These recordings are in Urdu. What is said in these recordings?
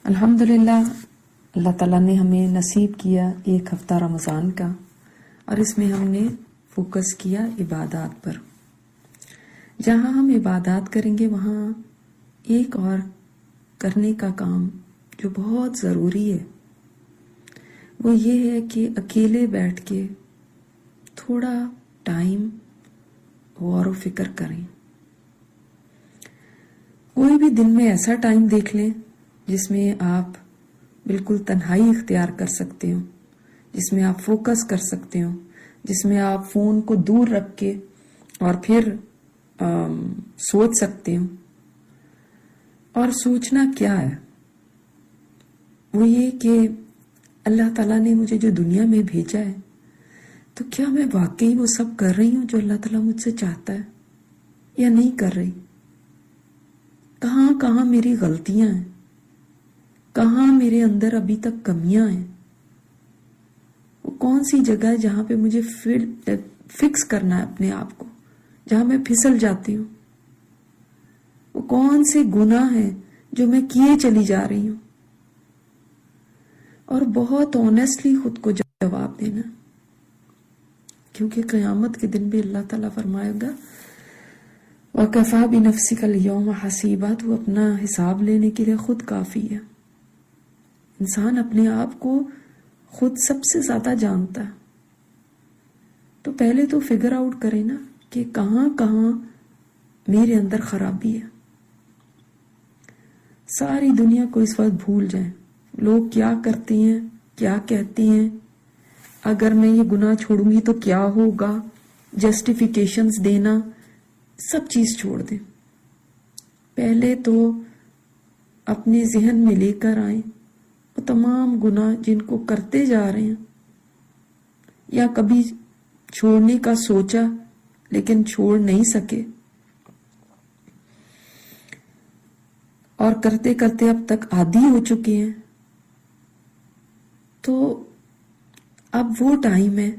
الحمدللہ اللہ تعالیٰ نے ہمیں نصیب کیا ایک ہفتہ رمضان کا، اور اس میں ہم نے فوکس کیا عبادات پر۔ جہاں ہم عبادات کریں گے وہاں ایک اور کرنے کا کام جو بہت ضروری ہے وہ یہ ہے کہ اکیلے بیٹھ کے تھوڑا ٹائم غور و فکر کریں۔ کوئی بھی دن میں ایسا ٹائم دیکھ لیں جس میں آپ بالکل تنہائی اختیار کر سکتے ہو، جس میں آپ فوکس کر سکتے ہو، جس میں آپ فون کو دور رکھ کے اور پھر سوچ سکتے ہو۔ اور سوچنا کیا ہے؟ وہ یہ کہ اللہ تعالیٰ نے مجھے جو دنیا میں بھیجا ہے تو کیا میں واقعی وہ سب کر رہی ہوں جو اللہ تعالیٰ مجھ سے چاہتا ہے یا نہیں کر رہی؟ کہاں کہاں میری غلطیاں ہیں، کہاں میرے اندر ابھی تک کمیاں ہیں، وہ کون سی جگہ ہے جہاں پہ مجھے فکس کرنا ہے اپنے آپ کو، جہاں میں پھسل جاتی ہوں، وہ کون سے گناہ ہیں جو میں کیے چلی جا رہی ہوں، اور بہت آنیسٹلی خود کو جواب دینا، کیونکہ قیامت کے دن بھی اللہ تعالیٰ فرمائے گا وَكَفَى بِنَفْسِكَ الْيَوْمَ حَسِيبًا، تو اپنا حساب لینے کے لیے خود کافی ہے۔ انسان اپنے آپ کو خود سب سے زیادہ جانتا ہے، تو پہلے تو فگر آؤٹ کرے نا کہ کہاں کہاں میرے اندر خرابی ہے۔ ساری دنیا کو اس وقت بھول جائیں، لوگ کیا کرتے ہیں، کیا کہتے ہیں، اگر میں یہ گناہ چھوڑوں گی تو کیا ہوگا، جسٹیفیکیشنز دینا، سب چیز چھوڑ دیں۔ پہلے تو اپنے ذہن میں لے کر آئیں وہ تمام گناہ جن کو کرتے جا رہے ہیں یا کبھی چھوڑنے کا سوچا لیکن چھوڑ نہیں سکے، اور کرتے کرتے اب تک عادی ہو چکے ہیں، تو اب وہ ٹائم ہے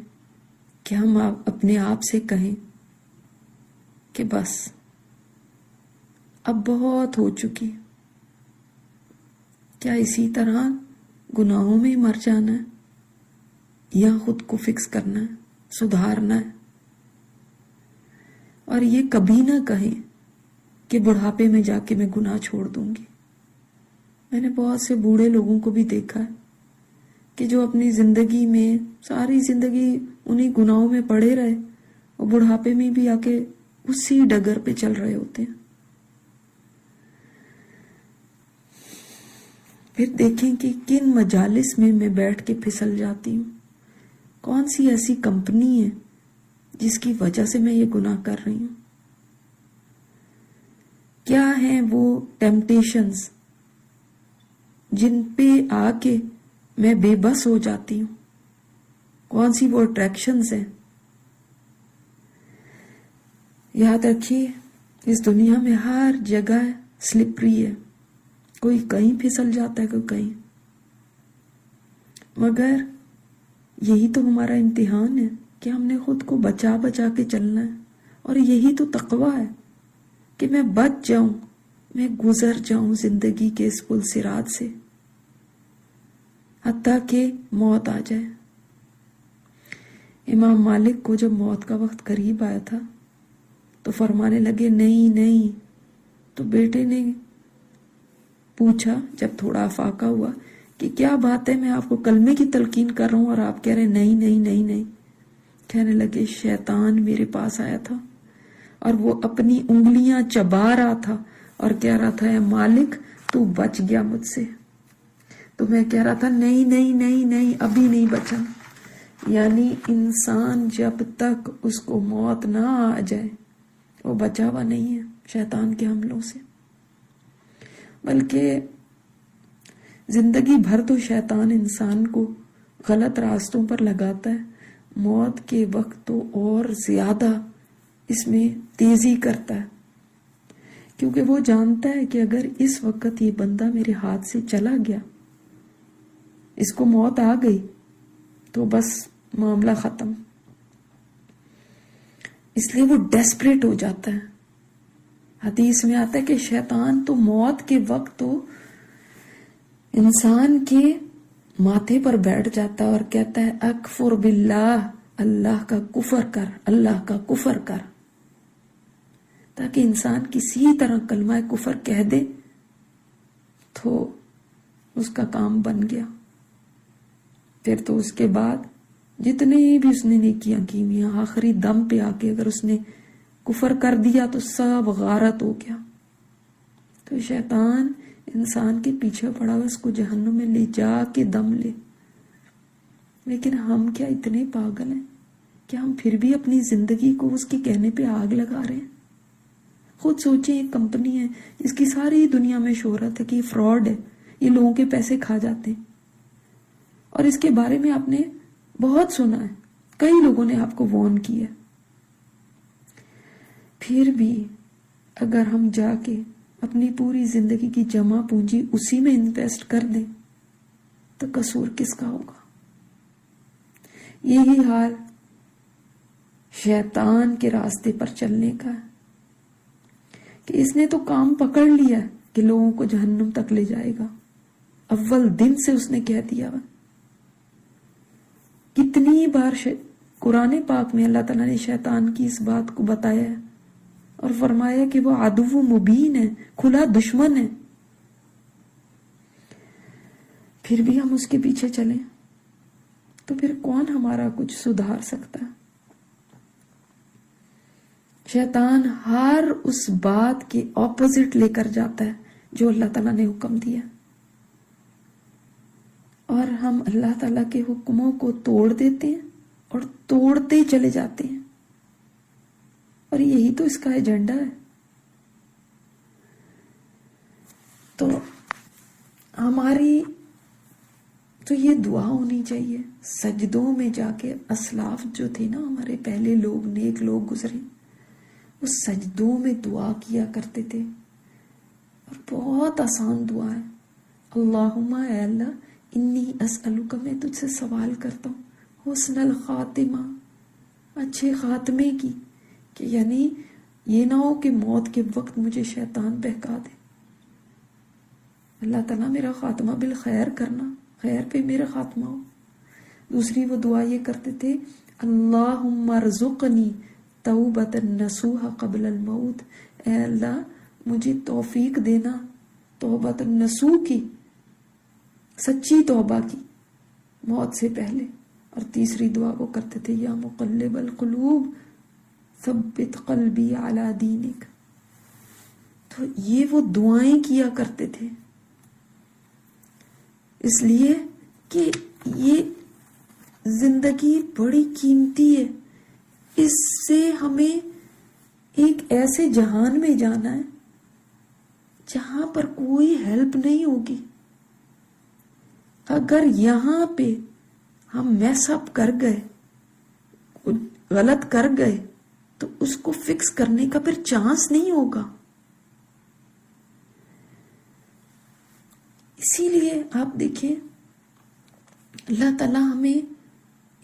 کہ ہم اپنے آپ سے کہیں کہ بس اب بہت ہو چکی، کیا اسی طرح گناہوں میں مر جانا ہے یا خود کو فکس کرنا ہے، سدھارنا ہے؟ اور یہ کبھی نہ کہیں کہ بڑھاپے میں جا کے میں گناہ چھوڑ دوں گی۔ میں نے بہت سے بوڑھے لوگوں کو بھی دیکھا ہے کہ جو اپنی زندگی میں ساری زندگی انہیں گناہوں میں پڑے رہے، اور بڑھاپے میں بھی آ کے اسی ڈگر پہ چل رہے ہوتے ہیں۔ پھر دیکھیں کہ کن مجالس میں بیٹھ کے پھسل جاتی ہوں، کون سی ایسی کمپنی ہے جس کی وجہ سے میں یہ گناہ کر رہی ہوں، کیا ہیں وہ ٹیمپٹیشنز جن پہ آ کے میں بے بس ہو جاتی ہوں، کون سی وہ اٹریکشنز ہیں۔ یاد رکھیے اس دنیا میں ہر جگہ سلپری ہے، کوئی کہیں پھسل جاتا ہے، کوئی کہیں، مگر یہی تو ہمارا امتحان ہے کہ ہم نے خود کو بچا بچا کے چلنا ہے، اور یہی تو تقویٰ ہے کہ میں بچ جاؤں، میں گزر جاؤں زندگی کے اس پل صراط سے حتیٰ کہ موت آ جائے۔ امام مالک کو جب موت کا وقت قریب آیا تھا تو فرمانے لگے نہیں نہیں، تو بیٹے نے پوچھا جب تھوڑا افاقہ ہوا کہ کیا بات ہے، میں آپ کو کلمے کی تلقین کر رہا ہوں اور آپ کہہ رہے ہیں نہیں نہیں نہیں نہیں۔ کہنے لگے شیطان میرے پاس آیا تھا اور وہ اپنی انگلیاں چبا رہا تھا اور کہہ رہا تھا اے مالک تو بچ گیا مجھ سے، تو میں کہہ رہا تھا نہیں نہیں نہیں نہیں، ابھی نہیں بچا۔ یعنی انسان جب تک اس کو موت نہ آ جائے وہ بچا ہوا نہیں ہے شیطان کے حملوں سے، بلکہ زندگی بھر تو شیطان انسان کو غلط راستوں پر لگاتا ہے، موت کے وقت تو اور زیادہ اس میں تیزی کرتا ہے، کیونکہ وہ جانتا ہے کہ اگر اس وقت یہ بندہ میرے ہاتھ سے چلا گیا، اس کو موت آ گئی تو بس معاملہ ختم، اس لیے وہ ڈیسپریٹ ہو جاتا ہے۔ حدیث میں آتا ہے کہ شیطان تو موت کے وقت تو انسان کے ماتھے پر بیٹھ جاتا ہے اور کہتا ہے اکفر باللہ، اللہ کا کفر کر، اللہ کا کفر کر، تاکہ انسان کسی طرح کلمہ کفر کہہ دے تو اس کا کام بن گیا. پھر تو اس کے بعد جتنے بھی اس نے نیکیاں کی میاں آخری دم پہ آ کے اگر اس نے کفر کر دیا تو سب غارت ہو گیا. تو شیطان انسان کے پیچھے پڑا ہوا اس کو جہنم میں لے جا کے دم لے. لیکن ہم کیا اتنے پاگل ہیں کہ ہم پھر بھی اپنی زندگی کو اس کے کہنے پہ آگ لگا رہے ہیں. خود سوچیں، ایک کمپنی ہے اس کی ساری دنیا میں شہرت ہے کہ یہ فراڈ ہے، یہ لوگوں کے پیسے کھا جاتے ہیں، اور اس کے بارے میں آپ نے بہت سنا ہے، کئی لوگوں نے آپ کو وارن کیا. پھر بھی اگر ہم جا کے اپنی پوری زندگی کی جمع پونجی اسی میں انویسٹ کر دیں تو قصور کس کا ہوگا؟ یہی حال شیطان کے راستے پر چلنے کا ہے کہ اس نے تو کام پکڑ لیا کہ لوگوں کو جہنم تک لے جائے گا. اول دن سے اس نے کہہ دیا. کتنی بار قرآن پاک میں اللہ تعالیٰ نے شیطان کی اس بات کو بتایا ہے اور فرمایا کہ وہ عدو مبین ہے، کھلا دشمن ہے. پھر بھی ہم اس کے پیچھے چلیں تو پھر کون ہمارا کچھ سدھار سکتا ہے؟ شیطان ہر اس بات کے اپوزٹ لے کر جاتا ہے جو اللہ تعالیٰ نے حکم دیا، اور ہم اللہ تعالیٰ کے حکموں کو توڑ دیتے ہیں اور توڑتے چلے جاتے ہیں. اور یہی تو اس کا ایجنڈا ہے. تو ہماری تو یہ دعا ہونی چاہیے سجدوں میں جا کے. اسلاف جو تھے نا، ہمارے پہلے لوگ، نیک لوگ گزرے، وہ سجدوں میں دعا کیا کرتے تھے، اور بہت آسان دعا ہے. اللہم، اے اللہ، انی اسألک، میں تجھ سے سوال کرتا ہوں حسن الخاتمہ، اچھے خاتمے کی، کہ یعنی یہ نہ ہو کہ موت کے وقت مجھے شیطان بہکا دے. اللہ تعالیٰ میرا خاتمہ بالخیر کرنا، خیر پہ میرا خاتمہ ہو. دوسری وہ دعا یہ کرتے تھے، اللہم ارزقنی توبۃ نصوح قبل الموت، اے اللہ مجھے توفیق دینا توبۃ النصوح کی، سچی توبہ کی، موت سے پہلے. اور تیسری دعا وہ کرتے تھے، یا مقلب القلوب ثبت قلبی علی دینک. تو یہ وہ دعائیں کیا کرتے تھے، اس لیے کہ یہ زندگی بڑی قیمتی ہے. اس سے ہمیں ایک ایسے جہان میں جانا ہے جہاں پر کوئی ہیلپ نہیں ہوگی. اگر یہاں پہ ہم میس اپ کر گئے، غلط کر گئے، تو اس کو فکس کرنے کا پھر چانس نہیں ہوگا. اسی لیے آپ دیکھیں اللہ تعالیٰ ہمیں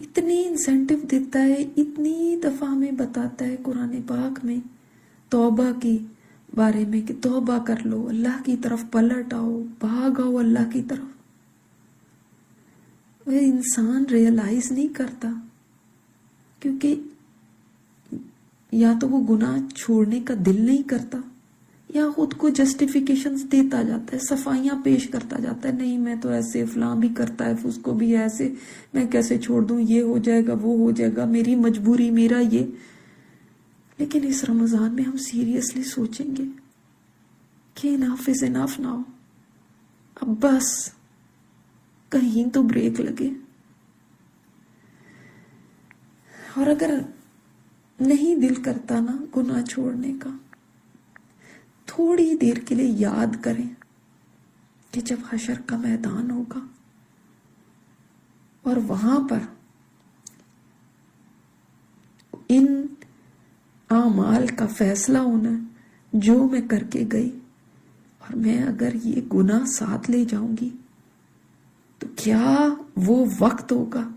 اتنی انسینٹو دیتا ہے، اتنی دفعہ ہمیں بتاتا ہے قرآن پاک میں توبہ کی بارے میں کہ توبہ کر لو، اللہ کی طرف پلٹ آؤ، بھاگ آؤ اللہ کی طرف. وہ انسان ریئلائز نہیں کرتا، کیونکہ یا تو وہ گناہ چھوڑنے کا دل نہیں کرتا، یا خود کو جسٹیفیکیشنز دیتا جاتا ہے، صفائیاں پیش کرتا جاتا ہے، نہیں میں تو ایسے، فلاں بھی کرتا ہے، اس کو بھی ایسے، میں کیسے چھوڑ دوں، یہ ہو جائے گا، وہ ہو جائے گا، میری مجبوری، میرا یہ. لیکن اس رمضان میں ہم سیریسلی سوچیں گے کہ انف از انف ناؤ، اب بس کہیں تو بریک لگے. اور اگر نہیں دل کرتا نا گناہ چھوڑنے کا، تھوڑی دیر کے لیے یاد کریں کہ جب حشر کا میدان ہوگا اور وہاں پر ان اعمال کا فیصلہ ہونا ہے جو میں کر کے گئی، اور میں اگر یہ گناہ ساتھ لے جاؤں گی تو کیا وہ وقت ہوگا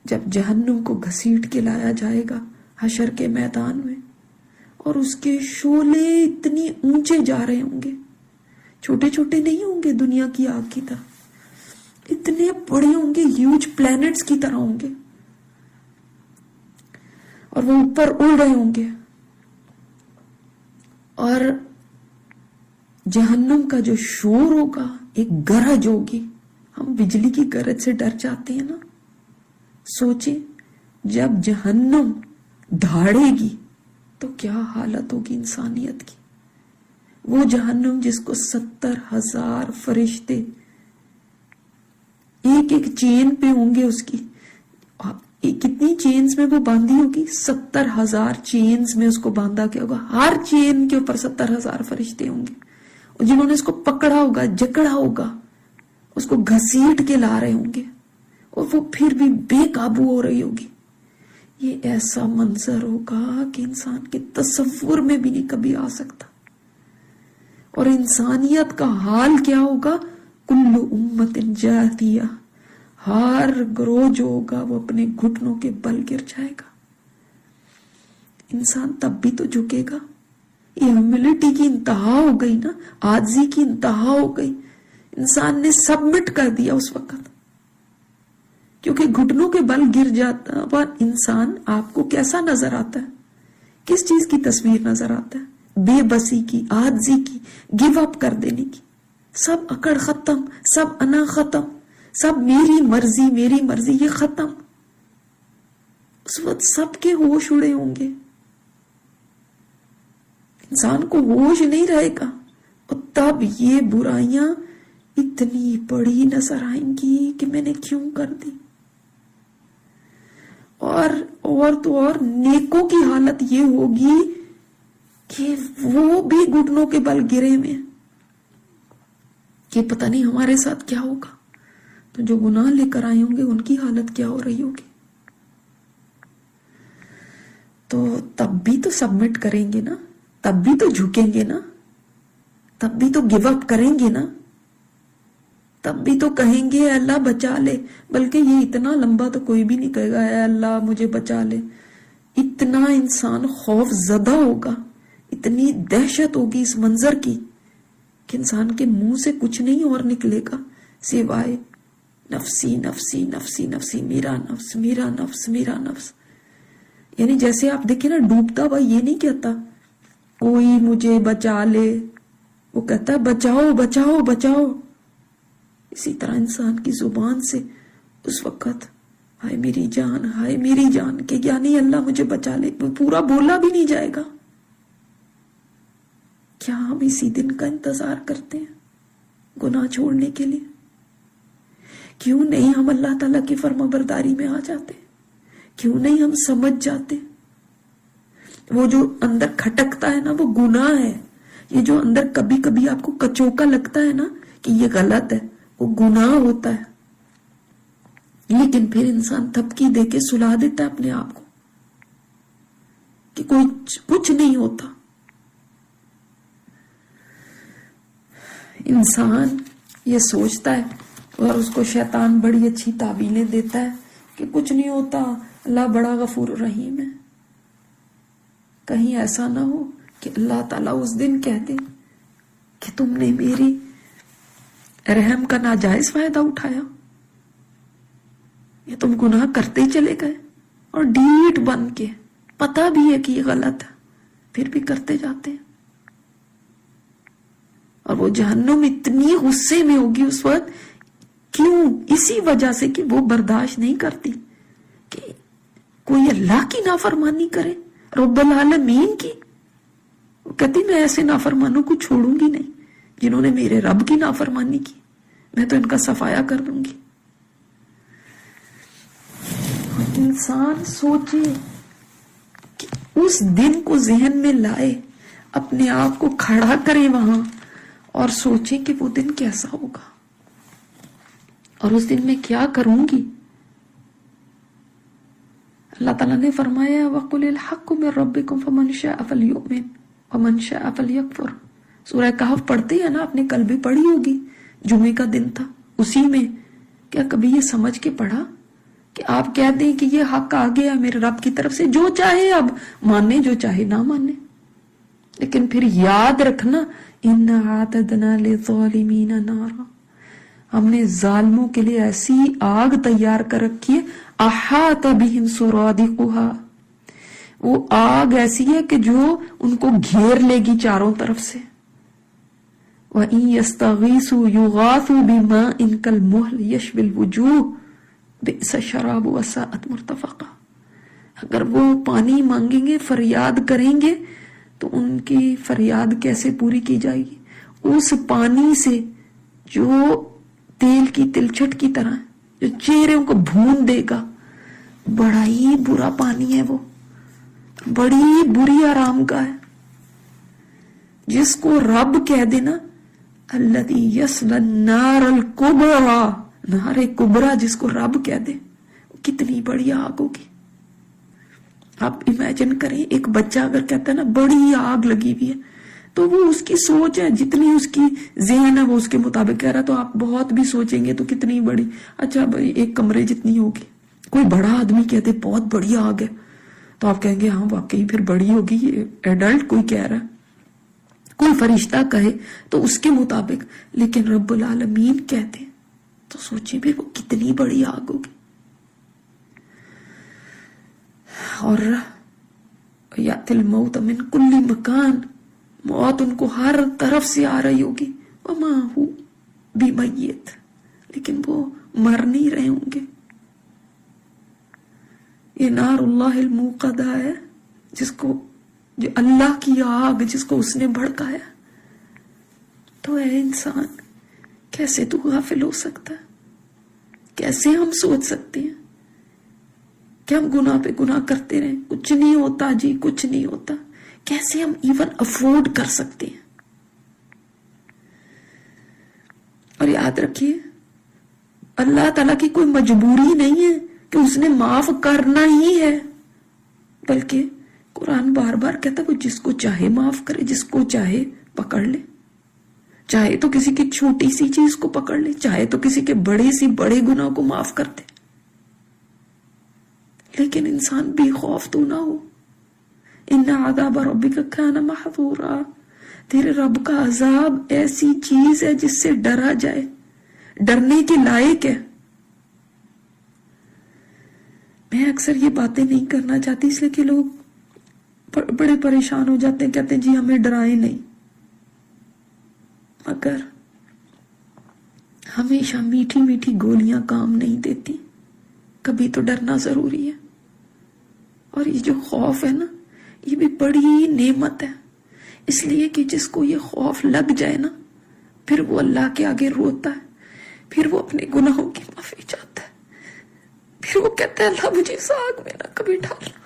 جب جہنم کو گھسیٹ کے لایا جائے گا حشر کے میدان میں، اور اس کے شعلے اتنی اونچے جا رہے ہوں گے چھوٹے چھوٹے نہیں ہوں گے دنیا کی آگ کی طرح, اتنے بڑے ہوں گے, ہیوج پلانٹس کی طرح ہوں گے, اور وہ اوپر اڑ رہے ہوں گے. اور جہنم کا جو شور ہوگا, ایک گرج ہوگی. ہم بجلی کی گرج سے ڈر جاتے ہیں نا, سوچیں جب جہنم دھاڑے گی تو کیا حالت ہوگی انسانیت کی. وہ جہنم جس کو 70,000 فرشتے ایک ایک چین پہ ہوں گے, اس کی کتنی چینز میں وہ باندھی ہوگی, 70,000 چینز میں اس کو باندھا کیا ہوگا. ہر چین کے اوپر 70,000 فرشتے ہوں گے, اور جنہوں نے اس کو پکڑا ہوگا, جکڑا ہوگا, اس کو گھسیٹ کے لا رہے ہوں گے, اور وہ پھر بھی بے قابو ہو رہی ہوگی. یہ ایسا منظر ہوگا کہ انسان کے تصور میں بھی نہیں کبھی آ سکتا. اور انسانیت کا حال کیا ہوگا, کل امت جاثیہ, ہر گروہ جو ہوگا وہ اپنے گھٹنوں کے بل گر جائے گا. انسان تب بھی تو جھکے گا. یہ ہیوملٹی کی انتہا ہو گئی نا, عاجزی کی انتہا ہو گئی. انسان نے سبمٹ کر دیا اس وقت, کیونکہ گھٹنوں کے بل گر جاتا. اور انسان آپ کو کیسا نظر آتا ہے, کس چیز کی تصویر نظر آتا ہے, بے بسی کی, عاجزی کی, گیو اپ کر دینے کی. سب اکڑ ختم, سب انا ختم, سب میری مرضی, یہ ختم. اس وقت سب کے ہوش اڑے ہوں گے, انسان کو ہوش نہیں رہے گا. اور تب یہ برائیاں اتنی بڑی نظر آئیں گی کہ میں نے کیوں کر دی. اور تو اور نیکوں کی حالت یہ ہوگی کہ وہ بھی گھٹنوں کے بل گرے میں کہ پتہ نہیں ہمارے ساتھ کیا ہوگا. تو جو گناہ لے کر آئے ہوں گے ان کی حالت کیا ہو رہی ہوگی. تو تب بھی تو سبمٹ کریں گے نا, تب بھی تو جھکیں گے نا, تب بھی تو گیو اپ کریں گے نا, تب بھی تو کہیں گے اے اللہ بچا لے. بلکہ یہ اتنا لمبا تو کوئی بھی نہیں کہے گا اے اللہ مجھے بچا لے. اتنا انسان خوف زدہ ہوگا, اتنی دہشت ہوگی اس منظر کی کہ انسان کے منہ سے کچھ نہیں اور نکلے گا سوائے نفسی نفسی نفسی نفسی, میرا نفس میرا نفس میرا نفس. یعنی جیسے آپ دیکھیں نا, ڈوبتا ہوا یہ نہیں کہتا کوئی مجھے بچا لے, وہ کہتا ہے بچاؤ بچاؤ بچاؤ. اسی طرح انسان کی زبان سے اس وقت ہائے میری جان کہ یعنی اللہ مجھے بچا لے, وہ پورا بولا بھی نہیں جائے گا. کیا ہم اسی دن کا انتظار کرتے ہیں گناہ چھوڑنے کے لیے؟ کیوں نہیں ہم اللہ تعالیٰ کی فرما برداری میں آ جاتے؟ کیوں نہیں ہم سمجھ جاتے؟ وہ جو اندر کھٹکتا ہے نا وہ گناہ ہے. یہ جو اندر کبھی کبھی آپ کو کچوکا لگتا ہے نا کہ یہ غلط ہے, وہ گناہ ہوتا ہے. لیکن پھر انسان تھپکی دے کے سلا دیتا ہے اپنے آپ کو کہ کچھ نہیں ہوتا. انسان یہ سوچتا ہے اور اس کو شیطان بڑی اچھی تعبیریں دیتا ہے کہ کچھ نہیں ہوتا, اللہ بڑا غفور رحیم ہے. کہیں ایسا نہ ہو کہ اللہ تعالیٰ اس دن کہہ دے کہ تم نے میری رحم کا ناجائز فائدہ اٹھایا, یا تم گناہ کرتے ہی چلے گئے اور ڈیٹ بن کے پتہ بھی ہے کہ یہ غلط ہے پھر بھی کرتے جاتے ہیں. اور وہ جہنم اتنی غصے میں ہوگی اس وقت, کیوں؟ اسی وجہ سے کہ وہ برداشت نہیں کرتی کہ کوئی اللہ کی نافرمانی کرے, رب العالمین کی. وہ کہتی میں ایسے نافرمانوں کو چھوڑوں گی نہیں جنہوں نے میرے رب کی نافرمانی کی, میں تو ان کا صفایا کر دوں گی. انسان سوچے کہ اس دن کو ذہن میں لائے, اپنے آپ کو کھڑا کرے وہاں اور سوچے کہ وہ دن کیسا ہوگا اور اس دن میں کیا کروں گی. اللہ تعالیٰ نے فرمایا وَقُلِ الْحَقُّ مِنْ رَبِّكُمْ فَمَنْ شَاءَ فَلْيُؤْمِنْ وَمَنْ شَاءَ فَلْيَكْفُرْ. سورہ کہف پڑھتے ہیں نا, آپ نے کل بھی پڑھی ہوگی, جمعے کا دن تھا. اسی میں کیا کبھی یہ سمجھ کے پڑھا کہ آپ کہہ دیں کہ یہ حق آ گیا میرے رب کی طرف سے, جو چاہے اب مانے جو چاہے نہ مانے. لیکن پھر یاد رکھنا اِنَّا أَعْتَدْنَا لِلظَّالِمِينَ نَارًا، ہم نے ظالموں کے لیے ایسی آگ تیار کر رکھی ہے، احاط بہم سرادقها، وہ آگ ایسی ہے کہ جو ان کو گھیر لے گی چاروں طرف سے. وَإِن يَسْتَغِيثُوا يُغَاثُوا بِمَاءٍ كَالْمُهْلِ يَشْوِي الْوُجُوهَ بِئْسَ الشَّرَابُ وَسَاءَتْ مُرْتَفَقًا، اگر وہ پانی مانگیں گے، فریاد کریں گے، تو ان کی فریاد کیسے پوری کی جائے گی؟ اس پانی سے جو تیل کی تلچھٹ کی طرح جو چہروں کو بھون دے گا، بڑا ہی برا پانی ہے، وہ بڑی بری آرام گاہ ہے. جس کو رب کہہ دینا الذی یصلی النار الکبری، نار کبریٰ جس کو رب کہہ دے، کتنی بڑی آگ ہوگی. آپ امیجن کریں، ایک بچہ اگر کہتا ہے نا بڑی آگ لگی ہوئی ہے، تو وہ اس کی سوچ ہے، جتنی اس کی ذہن ہے وہ اس کے مطابق کہہ رہا ہے. تو آپ بہت بھی سوچیں گے تو کتنی بڑی، اچھا بھائی ایک کمرے جتنی ہوگی. کوئی بڑا آدمی کہتے بہت بڑی آگ ہے تو آپ کہیں گے ہاں واقعی پھر بڑی ہوگی، ایڈلٹ کوئی کہہ رہا ہے. کوئی فرشتہ کہے تو اس کے مطابق، لیکن رب العالمین کہتے تو سوچیں بھی وہ کتنی بڑی آگ ہوگی. اور یات الموت من کل مکان، موت ان کو ہر طرف سے آ رہی ہوگی. وما ہو بمیت، لیکن وہ مر نہیں رہے ہوں گے. یہ نار اللہ الموقدہ ہے، جس کو جو اللہ کی آگ جس کو اس نے بھڑکایا. تو اے انسان، کیسے تو غافل ہو سکتا ہے؟ کیسے ہم سوچ سکتے ہیں کہ ہم گناہ پہ گناہ کرتے رہیں، کچھ نہیں ہوتا جی، کچھ نہیں ہوتا؟ کیسے ہم ایون افورڈ کر سکتے ہیں؟ اور یاد رکھیے، اللہ تعالیٰ کی کوئی مجبوری نہیں ہے کہ اس نے معاف کرنا ہی ہے، بلکہ قرآن بار بار کہتا ہے وہ جس کو چاہے معاف کرے، جس کو چاہے پکڑ لے. چاہے تو کسی کی چھوٹی سی چیز کو پکڑ لے، چاہے تو کسی کے بڑے گناہ کو معاف کر دے. لیکن انسان بے خوف تو نہ ہو. ان عذاب ربک کان محذورا، تیرے رب کا عذاب ایسی چیز ہے جس سے ڈرا جائے، ڈرنے کے لائق ہے. میں اکثر یہ باتیں نہیں کرنا چاہتی اس لیے کہ لوگ بڑے پریشان ہو جاتے ہیں، کہتے ہیں جی ہمیں ڈرائیں نہیں. مگر ہمیشہ میٹھی میٹھی گولیاں کام نہیں دیتی، کبھی تو ڈرنا ضروری ہے. اور یہ جو خوف ہے نا، یہ بھی بڑی نعمت ہے، اس لیے کہ جس کو یہ خوف لگ جائے نا، پھر وہ اللہ کے آگے روتا ہے، پھر وہ اپنے گناہوں کی معافی چاہتا ہے، پھر وہ کہتا ہے اللہ مجھے اس آگ میں نہ کبھی ڈالنا.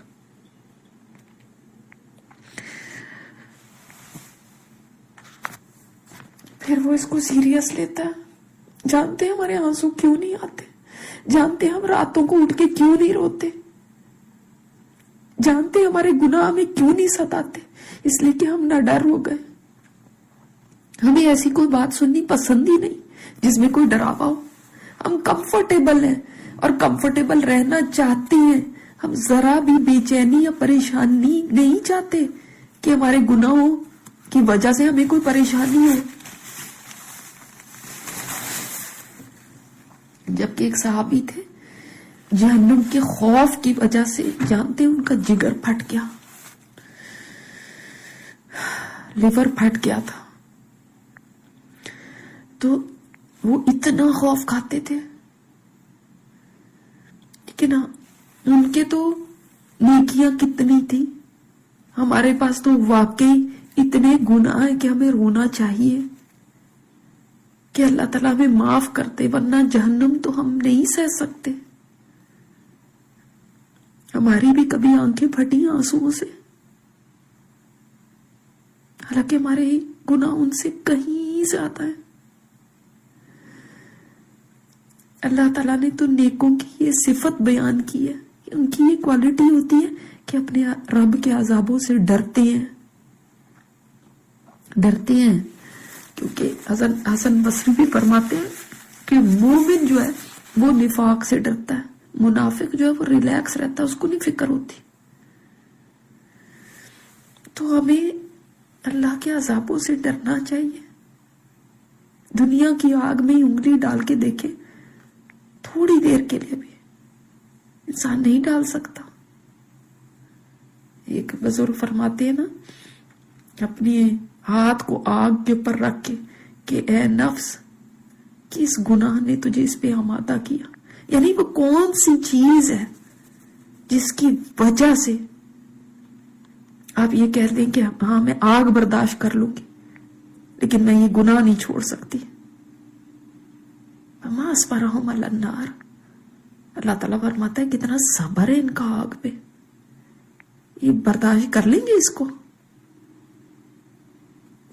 پھر وہ اس کو سیریس لیتا ہے. جانتے ہیں ہمارے آنسو کیوں نہیں آتے، جانتے ہیں ہم راتوں کو اٹھ کے کیوں نہیں روتے، جانتے ہیں ہمارے گناہ ہمیں کیوں نہیں ستاتے، اس لیے کہ ہم نہ ڈر ہو گئے. ہمیں ایسی کوئی بات سننی پسند ہی نہیں جس میں کوئی ڈراوا ہو. ہم کمفرٹیبل ہیں اور کمفرٹیبل رہنا چاہتے ہیں. ہم ذرا بھی بے چینی یا پریشانی نہیں چاہتے کہ ہمارے گناہوں کی وجہ سے ہمیں کوئی پریشانی ہو. جبکہ ایک صحابی تھے، جہنم کے خوف کی وجہ سے جانتے ان کا جگر پھٹ گیا، لیور پھٹ گیا تھا. تو وہ اتنا خوف کھاتے تھے، لیکن ان کے تو نیکیاں کتنی تھی، ہمارے پاس تو واقعی اتنے گناہ ہیں کہ ہمیں رونا چاہیے کہ اللہ تعالیٰ ہمیں معاف کرتے، ورنہ جہنم تو ہم نہیں سہ سکتے. ہماری بھی کبھی آنکھیں پھٹی آنسوؤں سے، حالانکہ ہمارے گناہ ان سے کہیں زیادہ ہیں. اللہ تعالیٰ نے تو نیکوں کی یہ صفت بیان کی ہے، ان کی یہ کوالٹی ہوتی ہے کہ اپنے رب کے عذابوں سے ڈرتے ہیں. کیونکہ حسن بصری بھی فرماتے ہیں کہ مومن جو ہے وہ نفاق سے ڈرتا ہے، منافق جو ہے وہ ریلیکس رہتا ہے، اس کو نہیں فکر ہوتی. تو اللہ کے عذابوں سے ڈرنا چاہیے. دنیا کی آگ میں انگلی ڈال کے دیکھے، تھوڑی دیر کے لیے بھی انسان نہیں ڈال سکتا. ایک بزرگ فرماتے ہیں نا، اپنے ہاتھ کو آگ کے اوپر رکھ کے کہ اے نفس، کس گناہ نے تجھے اس پہ آمادہ کیا؟ یعنی وہ کون سی چیز ہے جس کی وجہ سے آپ یہ کہہ دیں کہ ہاں میں آگ برداشت کر لوں گی لیکن میں یہ گناہ نہیں چھوڑ سکتی. وما اصبرهم علی النار، اللہ تعالیٰ فرماتا ہے کتنا صبر ہے ان کا آگ پہ، یہ برداشت کر لیں گے اس کو،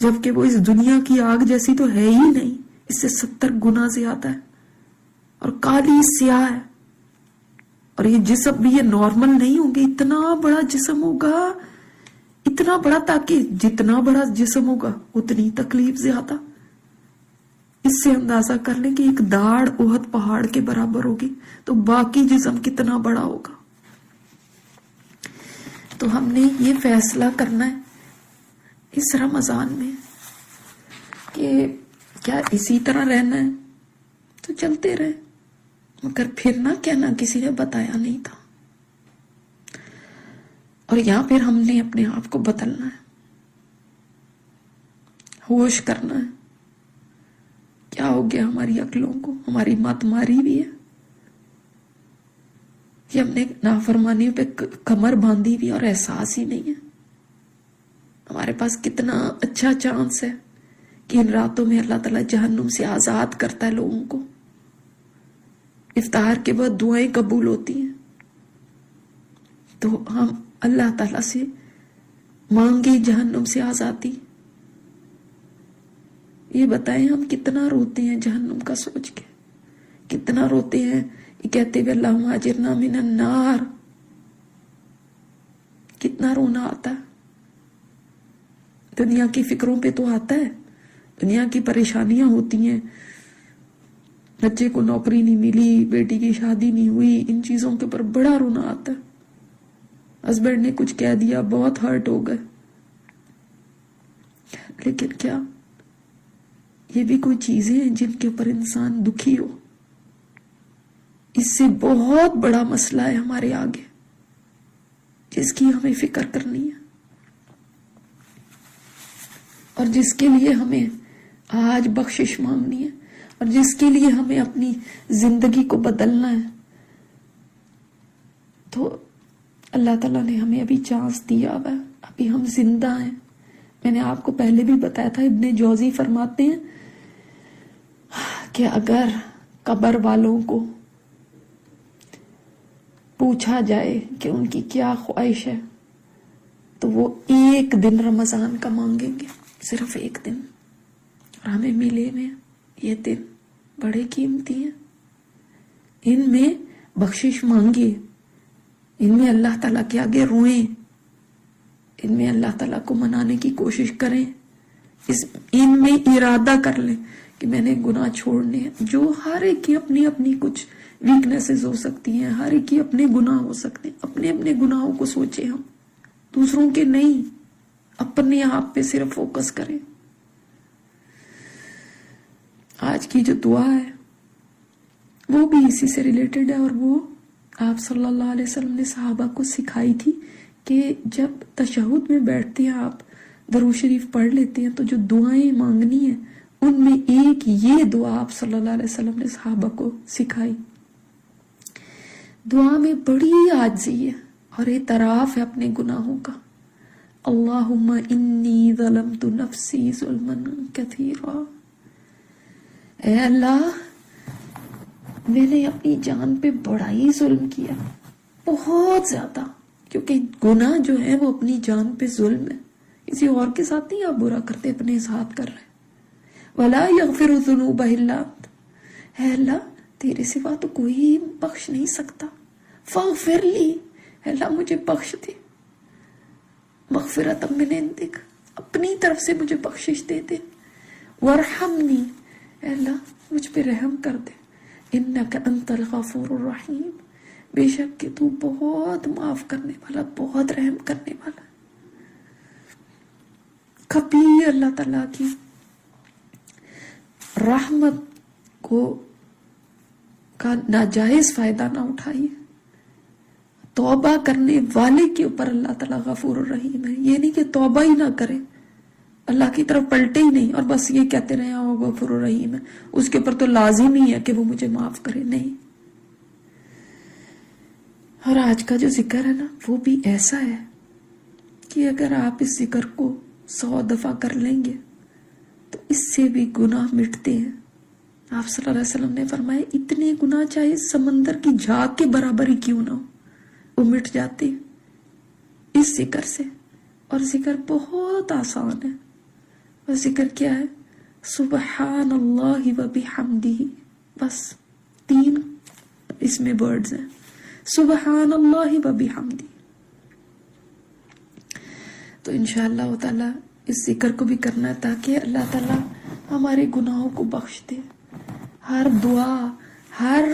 جبکہ وہ اس دنیا کی آگ جیسی تو ہے ہی نہیں، اس سے 70 گنا زیادہ ہے اور کالی سیاہ ہے. اور یہ جسم بھی یہ نارمل نہیں ہوں گے، اتنا بڑا جسم ہوگا، اتنا بڑا، تاکہ جتنا بڑا جسم ہوگا اتنی تکلیف زیادہ. اس سے اندازہ کر لیں کہ ایک داڑھ احد پہاڑ کے برابر ہوگی تو باقی جسم کتنا بڑا ہوگا. تو ہم نے یہ فیصلہ کرنا ہے اس رمضان میں کہ کیا اسی طرح رہنا ہے تو چلتے رہے، مگر پھر نہ کہنا کسی نے بتایا نہیں تھا. اور یا پھر ہم نے اپنے آپ کو بدلنا ہے، ہوش کرنا ہے. کیا ہو گیا ہماری عقلوں کو؟ ہماری مت ماری بھی ہے کہ ہم نے نافرمانیوں پہ کمر باندھی بھی اور احساس ہی نہیں ہے. ہمارے پاس کتنا اچھا چانس ہے کہ ان راتوں میں اللہ تعالیٰ جہنم سے آزاد کرتا ہے لوگوں کو. افطار کے بعد دعائیں قبول ہوتی ہیں، تو ہم اللہ تعالیٰ سے مانگے جہنم سے آزادی. یہ بتائیں ہم کتنا روتے ہیں جہنم کا سوچ کے، کتنا روتے ہیں یہ کہتے ہوئے اللہم اجرنا من النار. کتنا رونا آتا ہے. دنیا کی فکروں پہ تو آتا ہے، دنیا کی پریشانیاں ہوتی ہیں، بچے کو نوکری نہیں ملی، بیٹی کی شادی نہیں ہوئی، ان چیزوں کے اوپر بڑا رونا آتا ہے. ہسبینڈ نے کچھ کہہ دیا، بہت ہرٹ ہو گئے. لیکن کیا یہ بھی کوئی چیزیں ہیں جن کے اوپر انسان دکھی ہو؟ اس سے بہت بڑا مسئلہ ہے ہمارے آگے جس کی ہمیں فکر کرنی ہے اور جس کے لیے ہمیں آج بخشش مانگنی ہے اور جس کے لیے ہمیں اپنی زندگی کو بدلنا ہے. تو اللہ تعالیٰ نے ہمیں ابھی چانس دیا ہوا ہے، ابھی ہم زندہ ہیں. میں نے آپ کو پہلے بھی بتایا تھا، ابن جوزی فرماتے ہیں کہ اگر قبر والوں کو پوچھا جائے کہ ان کی کیا خواہش ہے تو وہ 1 دن رمضان کا مانگیں گے، صرف 1 دن. اور ہمیں ملے میں یہ دن بڑے قیمتی ہیں. ان میں بخشش مانگے، ان میں اللہ تعالیٰ کے آگے روئیں، ان میں اللہ تعالیٰ کو منانے کی کوشش کریں، ان میں ارادہ کر لیں کہ میں نے گناہ چھوڑنے ہیں. جو ہر ایک کی اپنی اپنی کچھ ویکنیسز ہو سکتی ہیں، ہر ایک کی اپنے گناہ ہو سکتے ہیں. اپنے اپنے گناہوں کو سوچیں، ہم دوسروں کے نہیں، اپنے آپ پہ صرف فوکس کریں. آج کی جو دعا ہے وہ بھی اسی سے ریلیٹڈ ہے، اور وہ آپ صلی اللہ علیہ وسلم نے صحابہ کو سکھائی تھی کہ جب تشہد میں بیٹھتے ہیں آپ درود شریف پڑھ لیتے ہیں تو جو دعائیں مانگنی ہیں ان میں ایک یہ دعا آپ صلی اللہ علیہ وسلم نے صحابہ کو سکھائی. دعا میں بڑی عاجزی ہے اور اعتراف ہے اپنے گناہوں کا. اللہم انی ظلمت نفسی ظلما کثیرا، اے اللہ میں نے اپنی جان پہ بڑا ہی ظلم کیا، بہت زیادہ. کیونکہ گناہ جو ہے وہ اپنی جان پہ ظلم ہے، کسی اور کے ساتھ نہیں آپ برا کرتے، اپنے ساتھ کر رہے. وَلَا يَغْفِرُ الذُّنُوبَ إِلَّا أَنْتَ، اے اللہ تیرے سوا تو کوئی بخش نہیں سکتا. فَاغْفِرْ لِي، اے اللہ مجھے بخش دے. مغفرۃ من عندک، اپنی طرف سے مجھے بخشش دے دے. وَارْحَمْنِي، اے اللہ مجھ پہ رحم کر دے. إِنَّكَ أَنْتَ الْغَفُورُ الرَّحِيمُ، بے شک کہ تو بہت معاف کرنے والا، بہت رحم کرنے والا. کبھی اللہ تعالیٰ کی رحمت کا ناجائز فائدہ نہ اٹھائیے. توبہ کرنے والے کے اوپر اللہ تعالیٰ غفور الرحیم ہے. یہ نہیں کہ توبہ ہی نہ کرے, اللہ کی طرف پلٹے ہی نہیں اور بس یہ کہتے رہے وہ غفور الرحیم ہے, اس کے اوپر تو لازم ہی ہے کہ وہ مجھے معاف کرے. نہیں. اور آج کا جو ذکر ہے نا وہ بھی ایسا ہے کہ اگر آپ اس ذکر کو 100 دفعہ کر لیں گے تو اس سے بھی گناہ مٹتے ہیں. آپ صلی اللہ علیہ وسلم نے فرمایا اتنے گناہ چاہے سمندر کی جھاگ کے برابر ہی کیوں نہ ہو, وہ مٹ جاتے ہیں اس ذکر سے. اور ذکر بہت آسان ہے. اور ذکر کیا ہے؟ سبحان اللہ و بحمدہ. بس 3 اس میں ورڈز ہیں, سبحان اللہ و بحمدہ. تو انشاءاللہ تعالی اس ذکر کو بھی کرنا ہے تاکہ اللہ تعالی ہمارے گناہوں کو بخش دے. ہر دعا, ہر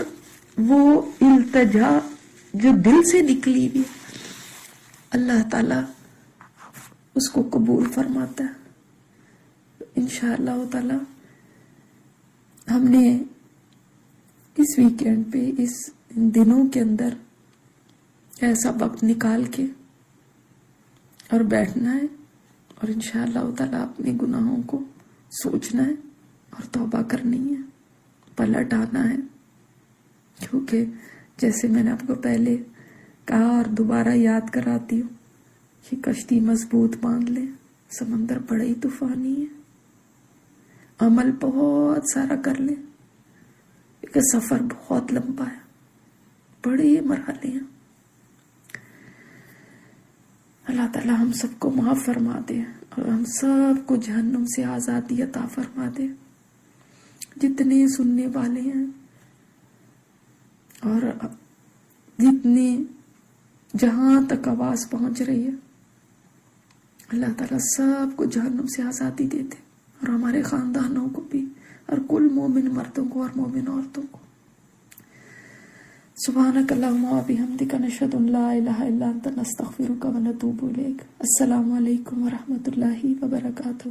وہ التجا جو دل سے نکلی ہوئی اللہ تعالی اس کو قبول فرماتا ہے. انشاءاللہ تعالی ہم نے اس ویکینڈ پہ اس دنوں کے اندر ایسا وقت نکال کے اور بیٹھنا ہے اور انشاءاللہ تعالی اپنے گناہوں کو سوچنا ہے اور توبہ کرنی ہے, پلٹ آنا ہے. کیونکہ جیسے میں نے آپ کو پہلے کہا اور دوبارہ یاد کراتی ہوں کہ کشتی مضبوط باندھ لیں, سمندر بڑے ہی طوفانی ہے. عمل بہت سارا کر لیں کیونکہ سفر بہت لمبا ہے, بڑے مرحلے ہیں. اللہ تعالی ہم سب کو معاف فرما دے اور ہم سب کو جہنم سے آزادی عطا فرما دے. جتنے سننے والے ہیں اور جتنے جہاں تک آواز پہنچ رہی ہے, اللہ تعالیٰ سب کو جہنم سے آزادی دیتے اور ہمارے خاندانوں کو بھی اور کل مومن مردوں کو اور مومن عورتوں کو. سبحانک اللہم و بحمدک نشہد ان لا الہ الا انت نستغفرک و نتوب الیک. السلام علیکم و رحمۃ اللہ وبرکاتہ.